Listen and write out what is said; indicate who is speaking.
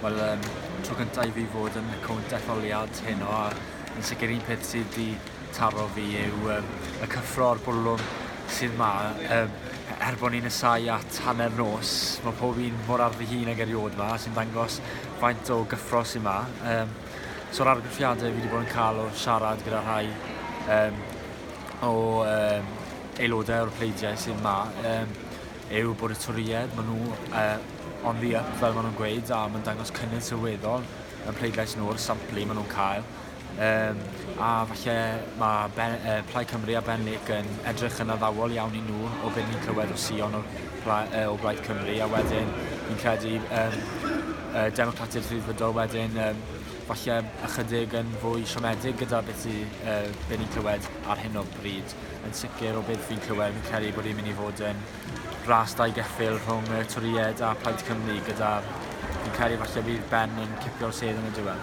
Speaker 1: Wel, tro cyntaf I fi fod yn y cownt etholiad heno, a yn sicr un peth sydd wedi taro fi yw y cyffro o'r bwlwm sydd yma. Bod ni'n ysau at hanner nos, mae pob un mor ar fy hun ag eriod yma, sy'n dangos faint o gyffro sydd yma. So'r argraffiadau fi wedi bod yn cael o siarad gyda rhai o aelodau o'r pleidiau sydd yma, yw bod y twried, maen nhw on the up fel maen nhw'n gweud, a mae'n dangos cynnydd sylweddol yn pleidlais nhw'r samplu maen nhw'n cael. A falle mae Plaid Cymru a Bennig yn edrych yn addawol iawn I nhw o beth ni'n clywed o Sion o Blaid Cymru, a wedyn ni'n credu Democratiaid Rhyddfrydol wedyn falle ychydig yn fwy siomedig gyda beth ni'n clywed ar hyn o bryd. Yn sicr o beth fi'n clywed, fi'n credu bod hi'n mynd I fod yn ras dau geffyl rhwng Twried a Plaid Cymru gyda, fi'n credu falle bydd Ben yn cipio'r sedd yn y diwedd.